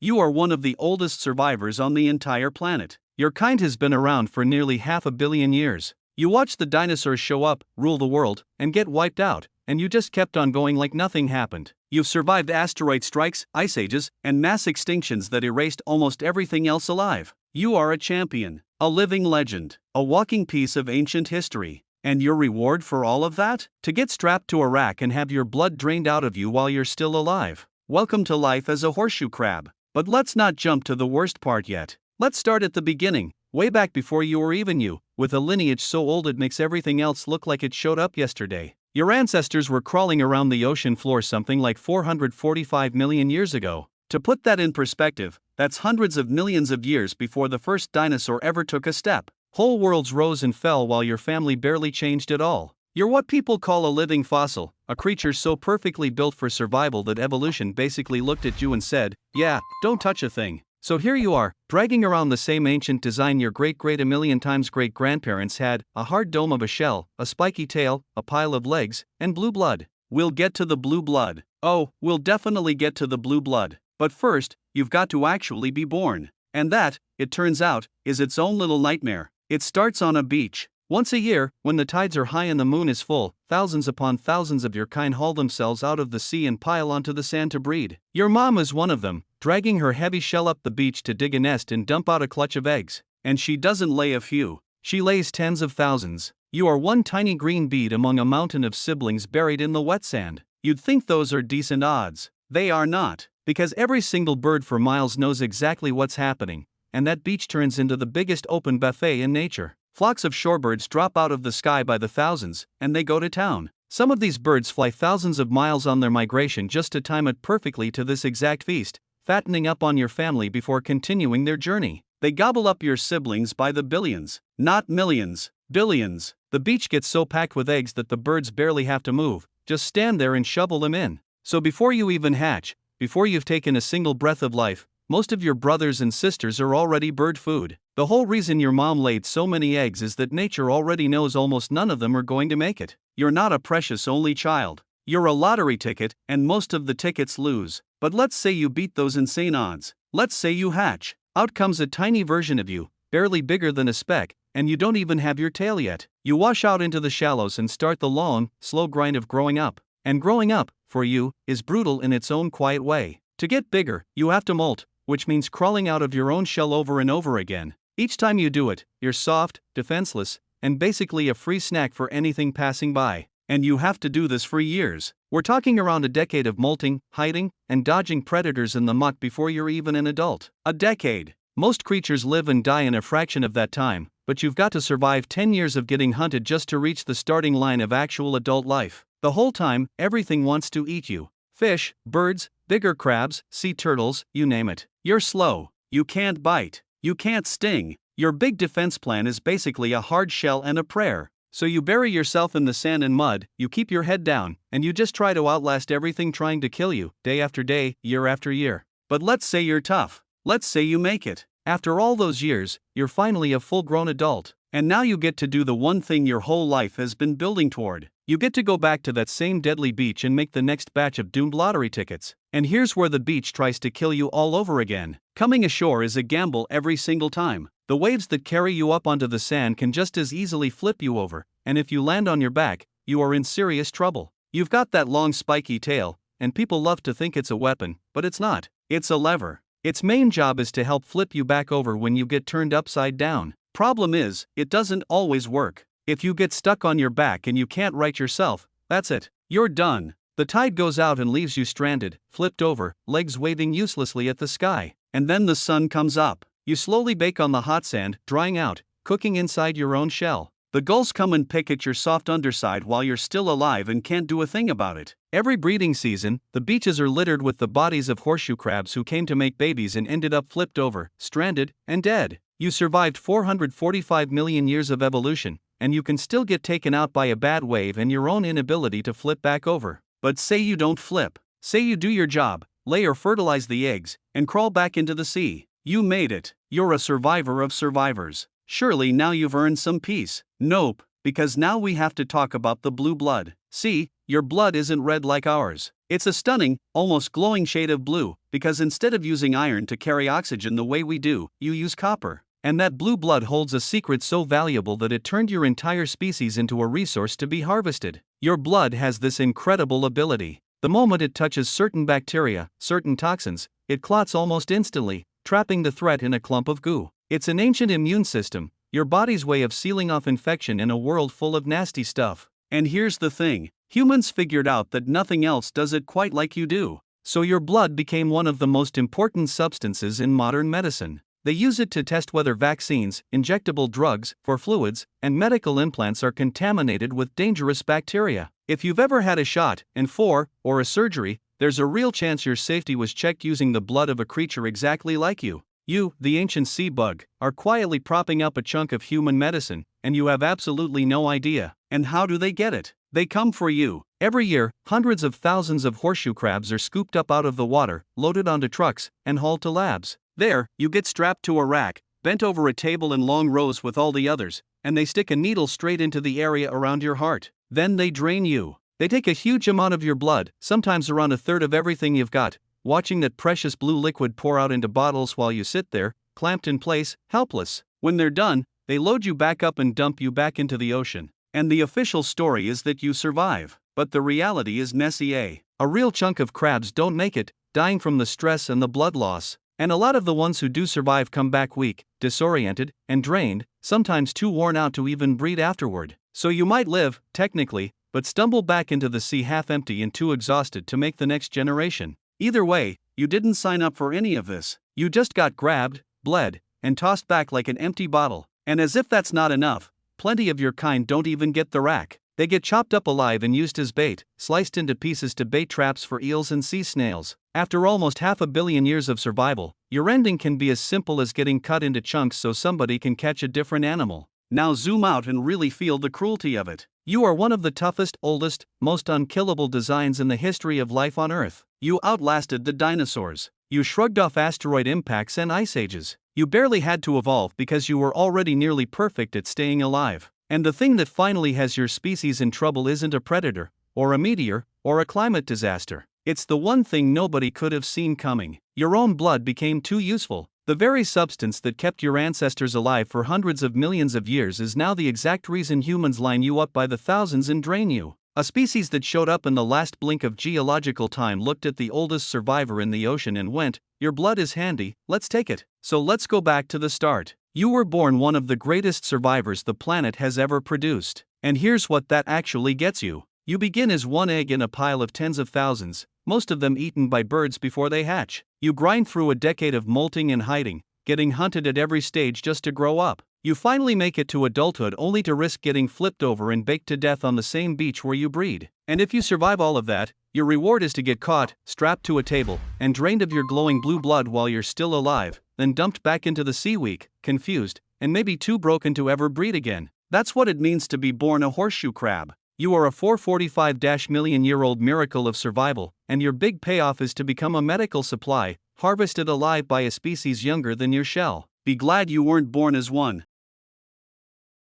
You are one of the oldest survivors on the entire planet. Your kind has been around for nearly 500 million years. You watched the dinosaurs show up, rule the world, and get wiped out, and you just kept on going like nothing happened. You've survived asteroid strikes, ice ages, and mass extinctions that erased almost everything else alive. You are a champion, a living legend, a walking piece of ancient history. And your reward for all of that? To get strapped to a rack and have your blood drained out of you while you're still alive. Welcome to life as a horseshoe crab. But let's not jump to the worst part yet. Let's start at the beginning, way back before you were even you, with a lineage so old it makes everything else look like it showed up yesterday. Your ancestors were crawling around the ocean floor something like 445 million years ago. To put that in perspective, that's hundreds of millions of years before the first dinosaur ever took a step. Whole worlds rose and fell while your family barely changed at all. You're what people call a living fossil, a creature so perfectly built for survival that evolution basically looked at you and said, yeah, don't touch a thing. So here you are, dragging around the same ancient design your great-great a million times great-grandparents had, a hard dome of a shell, a spiky tail, a pile of legs, and blue blood. We'll get to the blue blood. Oh, we'll definitely get to the blue blood. But first, you've got to actually be born. And that, it turns out, is its own little nightmare. It starts on a beach. Once a year, when the tides are high and the moon is full, thousands upon thousands of your kind haul themselves out of the sea and pile onto the sand to breed. Your mom is one of them, dragging her heavy shell up the beach to dig a nest and dump out a clutch of eggs. And she doesn't lay a few. She lays tens of thousands. You are one tiny green bead among a mountain of siblings buried in the wet sand. You'd think those are decent odds. They are not, because every single bird for miles knows exactly what's happening. And that beach turns into the biggest open buffet in nature. Flocks of shorebirds drop out of the sky by the thousands, and they go to town. Some of these birds fly thousands of miles on their migration just to time it perfectly to this exact feast, fattening up on your family before continuing their journey. They gobble up your siblings by the billions, not millions, billions. The beach gets so packed with eggs that the birds barely have to move, just stand there and shovel them in. So before you even hatch, before you've taken a single breath of life, most of your brothers and sisters are already bird food. The whole reason your mom laid so many eggs is that nature already knows almost none of them are going to make it. You're not a precious only child. You're a lottery ticket, and most of the tickets lose. But let's say you beat those insane odds. Let's say you hatch. Out comes a tiny version of you, barely bigger than a speck, and you don't even have your tail yet. You wash out into the shallows and start the long, slow grind of growing up. And growing up, for you, is brutal in its own quiet way. To get bigger, you have to molt, which means crawling out of your own shell over and over again. Each time you do it, you're soft, defenseless, and basically a free snack for anything passing by. And you have to do this for years. We're talking around a decade of molting, hiding, and dodging predators in the muck before you're even an adult. A decade. Most creatures live and die in a fraction of that time, but you've got to survive 10 years of getting hunted just to reach the starting line of actual adult life. The whole time, everything wants to eat you. Fish, birds, bigger crabs, sea turtles, you name it. You're slow. You can't bite. You can't sting. Your big defense plan is basically a hard shell and a prayer. So you bury yourself in the sand and mud, you keep your head down, and you just try to outlast everything trying to kill you, day after day, year after year. But let's say you're tough. Let's say you make it. After all those years, you're finally a full-grown adult. And now you get to do the one thing your whole life has been building toward. You get to go back to that same deadly beach and make the next batch of doomed lottery tickets. And here's where the beach tries to kill you all over again. Coming ashore is a gamble every single time. The waves that carry you up onto the sand can just as easily flip you over, and if you land on your back, you are in serious trouble. You've got that long spiky tail, and people love to think it's a weapon, but it's not. It's a lever. Its main job is to help flip you back over when you get turned upside down. Problem is, it doesn't always work. If you get stuck on your back and you can't right yourself, that's it. You're done. The tide goes out and leaves you stranded, flipped over, legs waving uselessly at the sky. And then the sun comes up. You slowly bake on the hot sand, drying out, cooking inside your own shell. The gulls come and pick at your soft underside while you're still alive and can't do a thing about it. Every breeding season, the beaches are littered with the bodies of horseshoe crabs who came to make babies and ended up flipped over, stranded, and dead. You survived 445 million years of evolution, and you can still get taken out by a bad wave and your own inability to flip back over. But say you don't flip. Say you do your job, lay or fertilize the eggs, and crawl back into the sea. You made it. You're a survivor of survivors. Surely now you've earned some peace. Nope, because now we have to talk about the blue blood. See, your blood isn't red like ours. It's a stunning, almost glowing shade of blue, because instead of using iron to carry oxygen the way we do, you use copper. And that blue blood holds a secret so valuable that it turned your entire species into a resource to be harvested. Your blood has this incredible ability. The moment it touches certain bacteria, certain toxins, it clots almost instantly, trapping the threat in a clump of goo. It's an ancient immune system, your body's way of sealing off infection in a world full of nasty stuff. And here's the thing, humans figured out that nothing else does it quite like you do. So your blood became one of the most important substances in modern medicine. They use it to test whether vaccines, injectable drugs, for fluids, and medical implants are contaminated with dangerous bacteria. If you've ever had a shot, or a surgery, there's a real chance your safety was checked using the blood of a creature exactly like you. You, the ancient sea bug, are quietly propping up a chunk of human medicine, and you have absolutely no idea. And how do they get it? They come for you. Every year, hundreds of thousands of horseshoe crabs are scooped up out of the water, loaded onto trucks, and hauled to labs. There, you get strapped to a rack, bent over a table in long rows with all the others, and they stick a needle straight into the area around your heart. Then they drain you. They take a huge amount of your blood, sometimes around a third of everything you've got, watching that precious blue liquid pour out into bottles while you sit there, clamped in place, helpless. When they're done, they load you back up and dump you back into the ocean. And the official story is that you survive. But the reality is messy. A real chunk of crabs don't make it, dying from the stress and the blood loss. And a lot of the ones who do survive come back weak, disoriented, and drained, sometimes too worn out to even breathe afterward. So you might live, technically, but stumble back into the sea half empty and too exhausted to make the next generation. Either way, you didn't sign up for any of this. You just got grabbed, bled, and tossed back like an empty bottle. And as if that's not enough, plenty of your kind don't even get the rack. They get chopped up alive and used as bait, sliced into pieces to bait traps for eels and sea snails. After almost 500 million years of survival, your ending can be as simple as getting cut into chunks so somebody can catch a different animal. Now zoom out and really feel the cruelty of it. You are one of the toughest, oldest, most unkillable designs in the history of life on Earth. You outlasted the dinosaurs. You shrugged off asteroid impacts and ice ages. You barely had to evolve because you were already nearly perfect at staying alive. And the thing that finally has your species in trouble isn't a predator, or a meteor, or a climate disaster. It's the one thing nobody could have seen coming. Your own blood became too useful. The very substance that kept your ancestors alive for hundreds of millions of years is now the exact reason humans line you up by the thousands and drain you. A species that showed up in the last blink of geological time looked at the oldest survivor in the ocean and went, "Your blood is handy, let's take it." So let's go back to the start. You were born one of the greatest survivors the planet has ever produced. And here's what that actually gets you. You begin as one egg in a pile of tens of thousands, most of them eaten by birds before they hatch. You grind through a decade of molting and hiding, getting hunted at every stage just to grow up. You finally make it to adulthood only to risk getting flipped over and baked to death on the same beach where you breed. And if you survive all of that, your reward is to get caught, strapped to a table, and drained of your glowing blue blood while you're still alive, then dumped back into the sea weak, confused, and maybe too broken to ever breed again. That's what it means to be born a horseshoe crab. You are a 445-million-year-old miracle of survival, and your big payoff is to become a medical supply, harvested alive by a species younger than your shell. Be glad you weren't born as one.